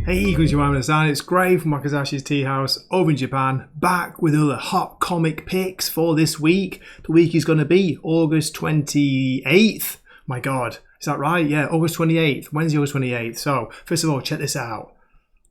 Hey, konnichiwa, it's Gray from Wakizashi's Teahouse over in Japan, back with other hot comic picks for this week. The week is going to be August 28th. My God, is that right? Yeah, August 28th, Wednesday, August 28th. So, first of all, check this out.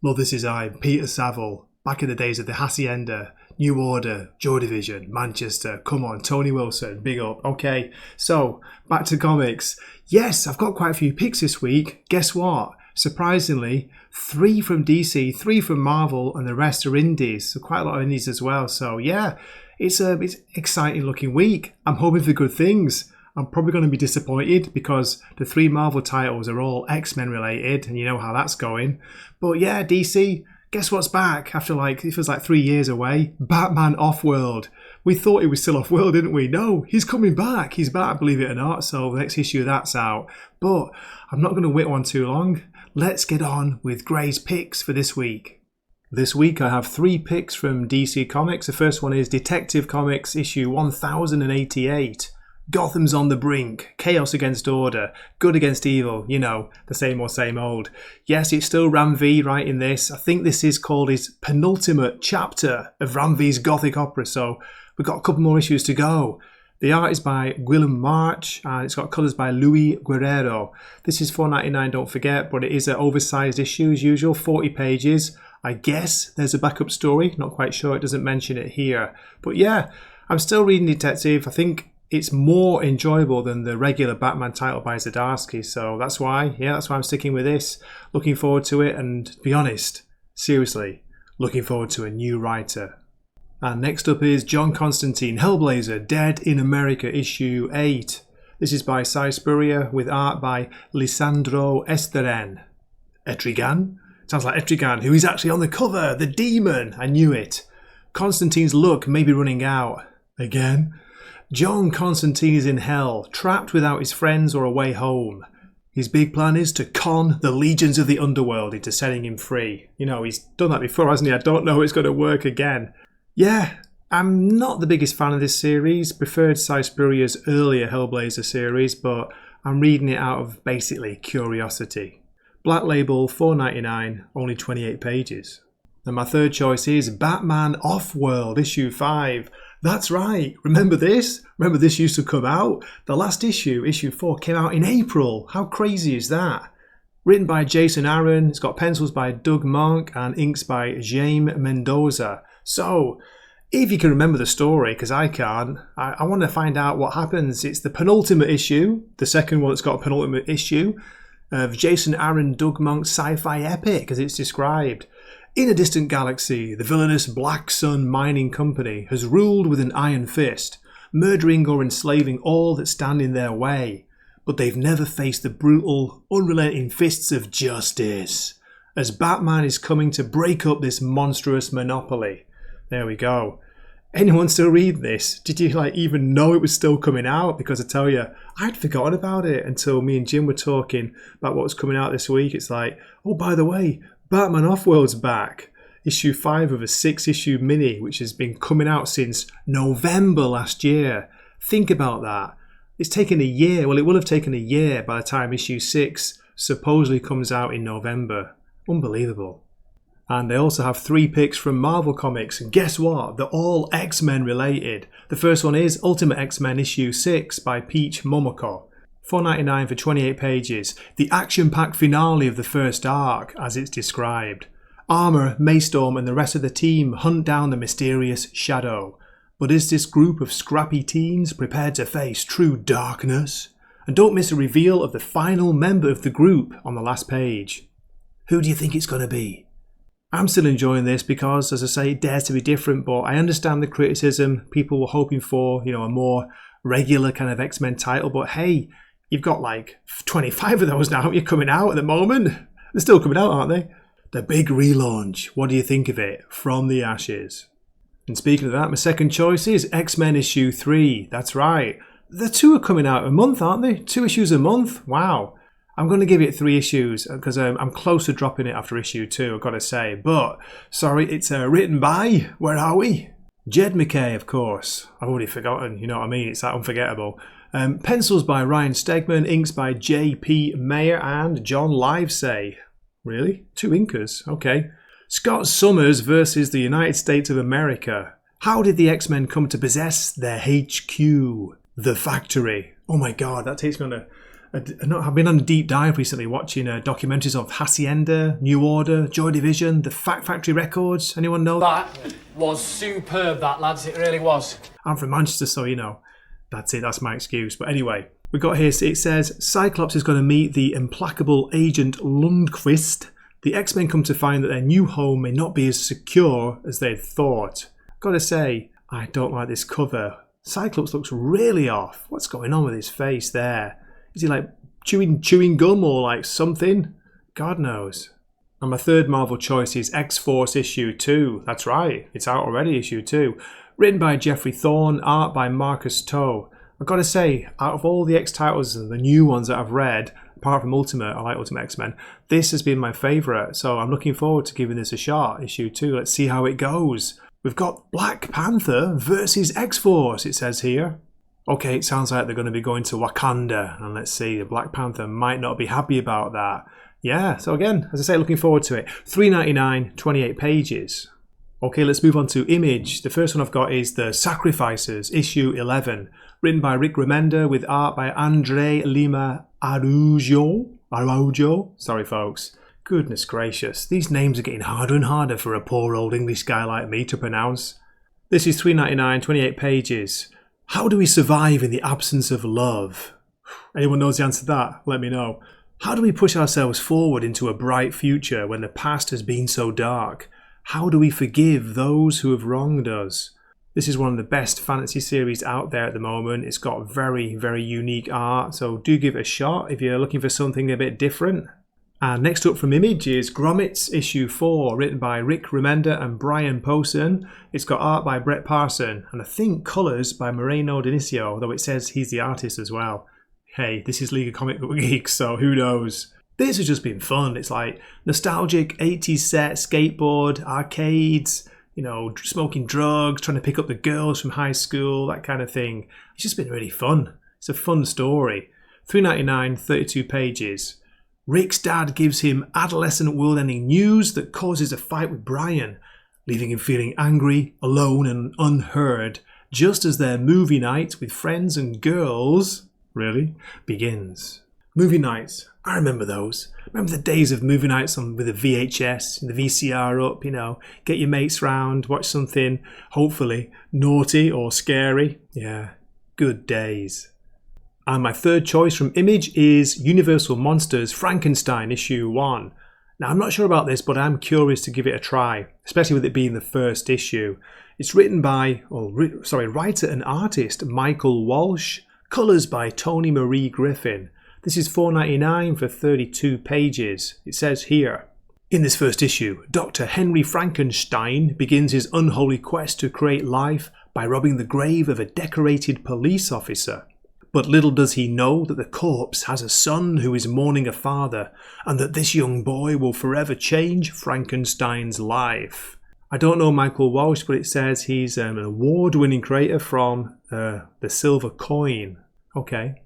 Love This Is I, Peter Saville, back in the days of the Hacienda, New Order, Joy Division, Manchester, come on, Tony Wilson, big up. Okay, so, back to comics. Yes, I've got quite a few picks this week. Guess what? Surprisingly, 3 from DC, 3 from Marvel, and the rest are indies. So quite a lot of indies as well. So yeah, it's an exciting looking week. I'm hoping for good things. I'm probably going to be disappointed because the 3 Marvel titles are all X-Men related, and you know how that's going. But yeah, DC, guess what's back after it feels like 3 years away? Batman Off-World. We thought he was still off-world, didn't we? No, he's coming back. He's back, believe it or not. So the next issue of that's out. But I'm not going to wait on too long. Let's get on with Gray's picks for this week. This week I have 3 picks from DC Comics. The first one is Detective Comics issue 1088. Gotham's on the brink. Chaos against order. Good against evil. You know, the same old. Yes, it's still Ram V writing this. I think this is called his penultimate chapter of Ram V's Gothic opera. So we've got a couple more issues to go. The art is by Willem March and it's got colours by Luis Guerrero. This is $4.99, don't forget, but it is an oversized issue as usual, 40 pages. I guess there's a backup story, not quite sure, it doesn't mention it here. But yeah, I'm still reading Detective. I think it's more enjoyable than the regular Batman title by Zdarsky, so that's why I'm sticking with this. Looking forward to it, and to be honest, seriously, looking forward to a new writer. And next up is John Constantine, Hellblazer, Dead in America, issue 8. This is by Cy Spurrier with art by Lisandro Esteren. Etrigan? Sounds like Etrigan, who is actually on the cover, the demon. I knew it. Constantine's luck may be running out. Again? John Constantine is in hell, trapped without his friends or a way home. His big plan is to con the legions of the underworld into setting him free. You know, he's done that before, hasn't he? I don't know it's going to work again. Yeah, I'm not the biggest fan of this series. Preferred Cy Spurrier's earlier Hellblazer series, but I'm reading it out of basically curiosity. Black Label, $4.99, only 28 pages. And my third choice is Batman Off-World, issue 5. That's right, remember this? Remember this used to come out? The last issue, issue 4, came out in April. How crazy is that? Written by Jason Aaron, it's got pencils by Doug Monk and inks by Jaime Mendoza. So, if you can remember the story, because I can't, I want to find out what happens. It's the penultimate issue, the second one that's got a penultimate issue, of Jason Aaron, Doug Monk's sci-fi epic, as it's described. In a distant galaxy, the villainous Black Sun Mining Company has ruled with an iron fist, murdering or enslaving all that stand in their way. But they've never faced the brutal, unrelenting fists of justice, as Batman is coming to break up this monstrous monopoly. There we go. Anyone still read this? Did you even know it was still coming out? Because I tell you, I'd forgotten about it until me and Jim were talking about what was coming out this week. It's like, oh, by the way, Batman Off-World's back. Issue 5 of a 6-issue mini, which has been coming out since November last year. Think about that. It's taken a year. Well, it will have taken a year by the time issue 6 supposedly comes out in November. Unbelievable. And they also have 3 picks from Marvel Comics. And guess what? They're all X-Men related. The first one is Ultimate X-Men issue 6 by Peach Momoko. $4.99 for 28 pages. The action-packed finale of the first arc, as it's described. Armour, Maystorm and the rest of the team hunt down the mysterious Shadow. But is this group of scrappy teens prepared to face true darkness? And don't miss a reveal of the final member of the group on the last page. Who do you think it's going to be? I'm still enjoying this because, as I say, it dares to be different, but I understand the criticism. People were hoping for, a more regular kind of X-Men title, but hey, you've got 25 of those now. You're coming out at the moment. They're still coming out, aren't they? The big relaunch. What do you think of it? From the Ashes. And speaking of that, my second choice is X-Men issue 3. That's right. The 2 are coming out a month, aren't they? 2 issues a month? Wow. I'm going to give it 3 issues because I'm close to dropping it after issue 2, I've got to say. But, sorry, it's written by, where are we? Jed McKay, of course. I've already forgotten, you know what I mean? It's that unforgettable. Pencils by Ryan Stegman, inks by J.P. Mayer and John Livesay. Really? 2 Incas? Okay. Scott Summers versus the United States of America. How did the X-Men come to possess their HQ? The Factory. Oh my god, that takes me on I've been on a deep dive recently watching documentaries of Hacienda, New Order, Joy Division, the Factory Records. Anyone know that? Was superb, that, lads. It really was. I'm from Manchester, so you know. That's it, that's my excuse. But anyway, we got here, it says, Cyclops is going to meet the implacable Agent Lundqvist. The X-Men come to find that their new home may not be as secure as they'd thought. Gotta say, I don't like this cover. Cyclops looks really off. What's going on with his face there? Is he like chewing gum or like something? God knows. And my third Marvel choice is X-Force issue 2. That's right, it's out already, issue 2. Written by Jeffrey Thorne, art by Marcus Toe. I've got to say, out of all the X titles and the new ones that I've read, apart from Ultimate, I like Ultimate X-Men, this has been my favourite. So I'm looking forward to giving this a shot, issue 2. Let's see how it goes. We've got Black Panther versus X-Force, it says here. Okay, it sounds like they're going to be going to Wakanda. And let's see, the Black Panther might not be happy about that. Yeah, so again, as I say, looking forward to it. $3.99, 28 pages. Okay, let's move on to Image. The first one I've got is The Sacrificers, issue 11. Written by Rick Remender with art by Andre Lima Araujo. Sorry, folks. Goodness gracious, these names are getting harder and harder for a poor old English guy like me to pronounce. This is $3.99, 28 pages. How do we survive in the absence of love? Anyone knows the answer to that? Let me know. How do we push ourselves forward into a bright future when the past has been so dark? How do we forgive those who have wronged us? This is one of the best fantasy series out there at the moment. It's got very, very unique art, so do give it a shot if you're looking for something a bit different. And next up from Image is Grommets issue 4, written by Rick Remender and Brian Posehn. It's got art by Brett Parson, and I think colours by Moreno Dinicio, though it says he's the artist as well. Hey, this is League of Comic Book Geeks, so who knows? This has just been fun. It's like nostalgic 80s set, skateboard, arcades, you know, smoking drugs, trying to pick up the girls from high school, that kind of thing. It's just been really fun. It's a fun story. $3.99, 32 pages. Rick's dad gives him adolescent world-ending news that causes a fight with Brian, leaving him feeling angry, alone and unheard, just as their movie night with friends and girls, really, begins. Movie nights, I remember those. Remember the days of movie nights on with the VHS and the VCR up, you know, get your mates round, watch something, hopefully, naughty or scary. Yeah, good days. And my third choice from Image is Universal Monsters Frankenstein issue 1. Now I'm not sure about this, but I'm curious to give it a try, especially with it being the first issue. It's written by, writer and artist Michael Walsh, colours by Tony Marie Griffin. This is $4.99 for 32 pages. It says here, in this first issue, Dr. Henry Frankenstein begins his unholy quest to create life by robbing the grave of a decorated police officer. But little does he know that the corpse has a son who is mourning a father, and that this young boy will forever change Frankenstein's life. I don't know Michael Walsh, but it says he's an award-winning creator from The Silver Coin. Okay.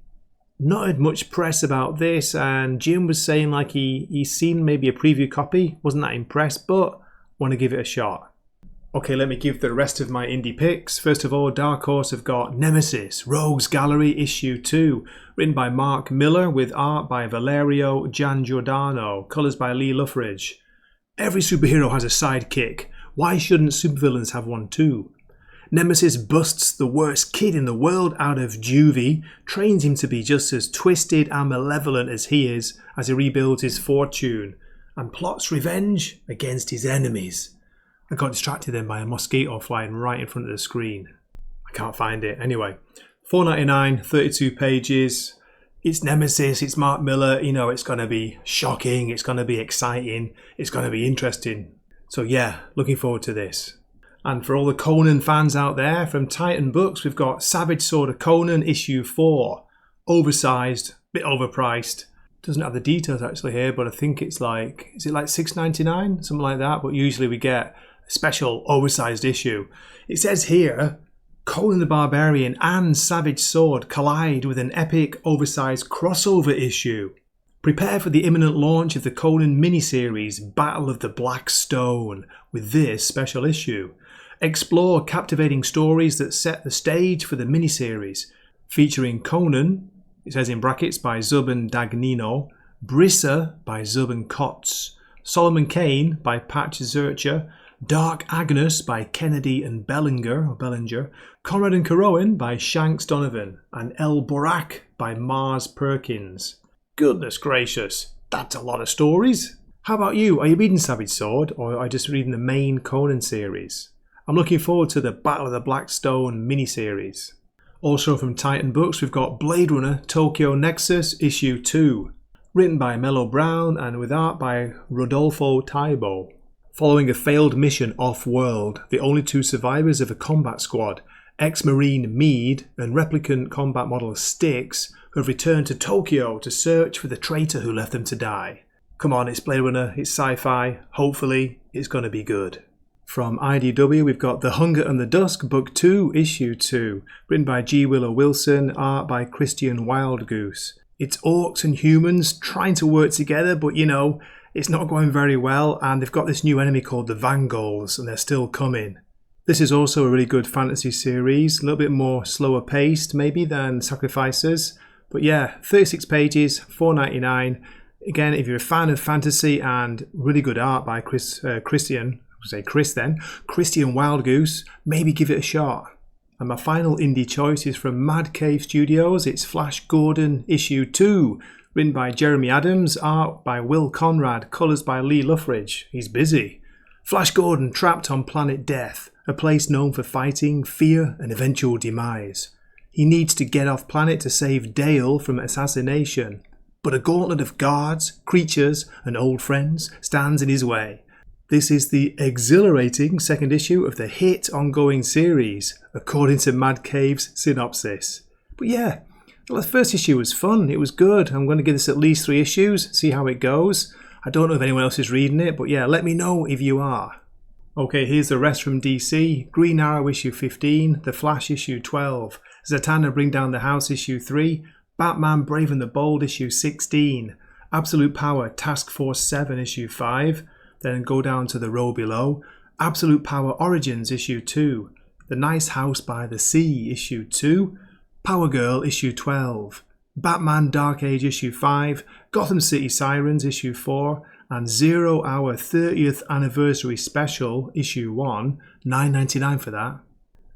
Not had much press about this, and Jim was saying like he's seen maybe a preview copy, wasn't that impressed, but want to give it a shot. Okay, let me give the rest of my indie picks. First of all, Dark Horse have got Nemesis, Rogues Gallery issue 2, written by Mark Miller with art by Valerio Giangiordano, colours by Lee Luffridge. Every superhero has a sidekick. Why shouldn't supervillains have one too? Nemesis busts the worst kid in the world out of juvie, trains him to be just as twisted and malevolent as he is as he rebuilds his fortune, and plots revenge against his enemies. I got distracted then by a mosquito flying right in front of the screen. I can't find it. Anyway, $4.99, 32 pages. It's Nemesis, it's Mark Miller. You know, it's going to be shocking, it's going to be exciting, it's going to be interesting. So yeah, looking forward to this. And for all the Conan fans out there, from Titan Books, we've got Savage Sword of Conan issue 4. Oversized, bit overpriced. Doesn't have the details actually here, but I think it's like, is it like $6.99? Something like that, but usually we get a special oversized issue. It says here, Conan the Barbarian and Savage Sword collide with an epic oversized crossover issue. Prepare for the imminent launch of the Conan miniseries Battle of the Black Stone with this special issue. Explore captivating stories that set the stage for the miniseries, featuring Conan, it says in brackets, by Zubin Dagnino, Brissa by Zubin Kotz, Solomon Kane by Patch Zurcher, Dark Agnes by Kennedy and Bellinger, Conrad and Carowan by Shanks Donovan, and El Borak by Mars Perkins. Goodness gracious, that's a lot of stories. How about you? Are you reading Savage Sword, or are you just reading the main Conan series? I'm looking forward to the Battle of the Black Stone miniseries. Also from Titan Books, we've got Blade Runner Tokyo Nexus Issue 2, written by Mello Brown and with art by Rodolfo Taibo. Following a failed mission off-world, the only two survivors of a combat squad, ex-Marine Meade and replicant combat model Styx, who have returned to Tokyo to search for the traitor who left them to die. Come on, it's Blade Runner, it's sci-fi, hopefully it's going to be good. From IDW, we've got The Hunger and the Dusk, Book 2, Issue 2, written by G. Willow Wilson, art by Christian Wildgoose. It's orcs and humans trying to work together, but it's not going very well, and they've got this new enemy called the Vangols, and they're still coming. This is also a really good fantasy series, a little bit more slower paced maybe than Sacrifices, but yeah, 36 pages, $4.99. Again, if you're a fan of fantasy and really good art by Christian Wildgoose, maybe give it a shot. And my final indie choice is from Mad Cave Studios. It's Flash Gordon Issue 2, written by Jeremy Adams, art by Will Conrad, colours by Lee Luffridge. He's busy. Flash Gordon trapped on planet Death, a place known for fighting, fear and eventual demise. He needs to get off planet to save Dale from assassination, but a gauntlet of guards, creatures and old friends stands in his way. This is the exhilarating second issue of the hit ongoing series, according to Mad Cave's synopsis. But yeah, well, the first issue was fun, it was good. I'm going to give this at least 3 issues, see how it goes. I don't know if anyone else is reading it, but yeah, let me know if you are. Okay, here's the rest from DC. Green Arrow issue 15, The Flash issue 12, Zatanna Bring Down the House issue 3, Batman Brave and the Bold issue 16, Absolute Power Task Force 7 issue 5, then go down to the row below, Absolute Power Origins issue 2, The Nice House by the Sea issue 2, Power Girl issue 12, Batman Dark Age issue 5, Gotham City Sirens issue 4, and 0 Hour 30th Anniversary Special issue 1, $9.99 for that.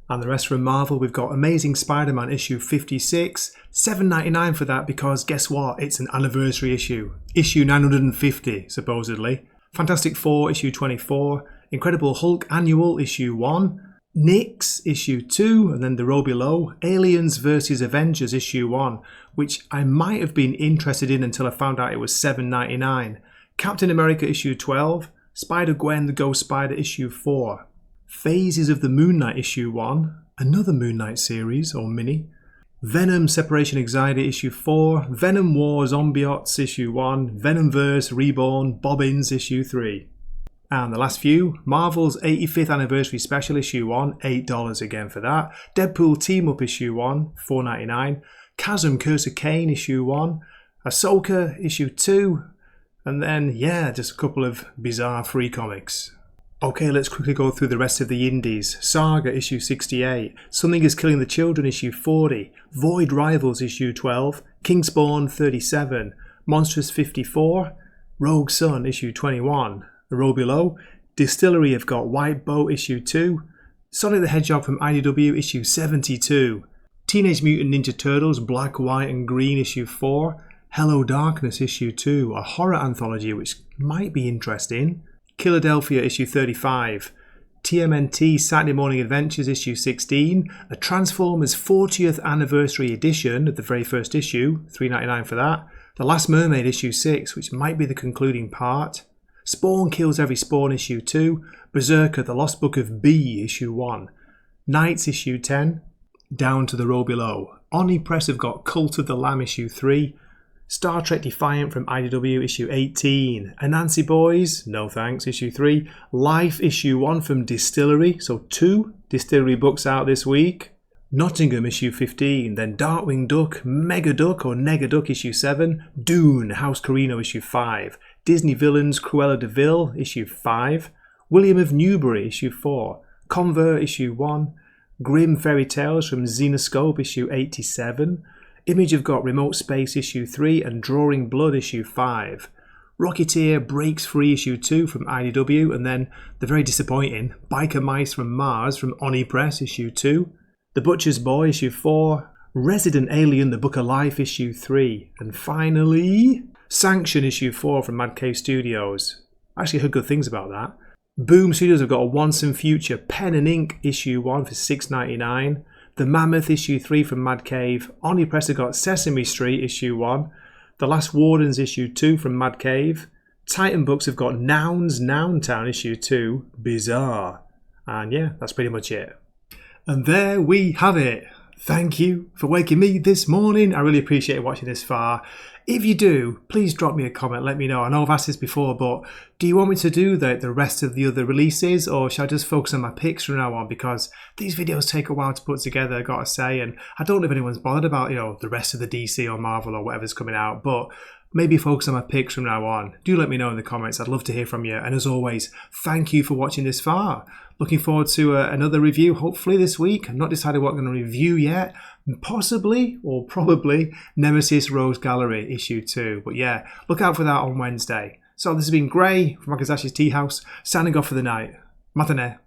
And the rest from Marvel, we've got Amazing Spider-Man issue 56, $7.99 for that, because guess what, it's an anniversary issue, issue 950 supposedly. Fantastic Four issue 24, Incredible Hulk Annual issue 1, Nyx issue 2, and then the row below, Aliens vs Avengers issue 1, which I might have been interested in until I found out it was $7.99. Captain America issue 12, Spider-Gwen the Ghost Spider issue 4, Phases of the Moon Knight issue 1, another Moon Knight series or mini, Venom Separation Anxiety issue 4, Venom War Zombiots issue 1, Venomverse Reborn Bobbins issue 3. And the last few, Marvel's 85th Anniversary Special issue 1, $8 again for that, Deadpool Team Up issue 1, $4.99, Chasm Curse of Cain issue 1, Ahsoka issue 2, and then just a couple of bizarre free comics. Okay, let's quickly go through the rest of the indies. Saga issue 68, Something is Killing the Children issue 40, Void Rivals issue 12, Kingspawn 37, Monstrous 54, Rogue Sun issue 21. The row below, Distillery have got White Boat issue 2, Sonic the Hedgehog from IDW issue 72, Teenage Mutant Ninja Turtles Black, White and Green issue 4, Hello Darkness issue 2, a horror anthology which might be interesting, Philadelphia issue 35, TMNT Saturday Morning Adventures issue 16, a Transformers 40th Anniversary edition of the very first issue, $3.99 for that, The Last Mermaid issue 6, which might be the concluding part, Spawn Kills Every Spawn issue 2, Berserker The Lost Book of B issue 1, Knights issue 10, down to the row below, Omni Press have got Cult of the Lamb issue 3, Star Trek Defiant from IDW issue 18, Anansi Boys, no thanks, issue 3, Life issue 1 from Distillery, so 2 Distillery books out this week, Nottingham issue 15, then Darkwing Duck, Mega Duck or Nega Duck issue 7, Dune, House Carino issue 5, Disney Villains Cruella de Vil issue 5, William of Newbury issue 4, Convert issue 1, Grim Fairy Tales from Xenoscope issue 87, Image have got Remote Space issue 3 and Drawing Blood issue 5. Rocketeer Breaks Free issue 2 from IDW, and then the very disappointing Biker Mice from Mars from Oni Press issue 2. The Butcher's Boy issue 4. Resident Alien The Book of Life issue 3. And finally, Sanction issue 4 from Mad Cave Studios. I actually heard good things about that. Boom Studios have got a Once and Future Pen and Ink issue 1 for $6.99. The Mammoth issue 3 from Mad Cave. Oni Press have got Sesame Street issue 1. The Last Wardens issue 2 from Mad Cave. Titan Books have got Nouns Noun Town issue 2. Bizarre. And yeah, that's pretty much it. And there we have it. Thank you for waking me this morning. I really appreciate watching this far. If you do, please drop me a comment, let me know. I know I've asked this before, but do you want me to do the rest of the other releases, or shall I just focus on my picks from now on? Because these videos take a while to put together, I gotta say, and I don't know if anyone's bothered about, the rest of the DC or Marvel or whatever's coming out, but maybe focus on my picks from now on. Do let me know in the comments. I'd love to hear from you. And as always, thank you for watching this far. Looking forward to another review, hopefully this week. I'm not decided what I'm going to review yet. Possibly, or probably, Nemesis Rose Gallery issue 2. But yeah, look out for that on Wednesday. So this has been Gray from Wakizashi's Teahouse, signing off for the night. Matane.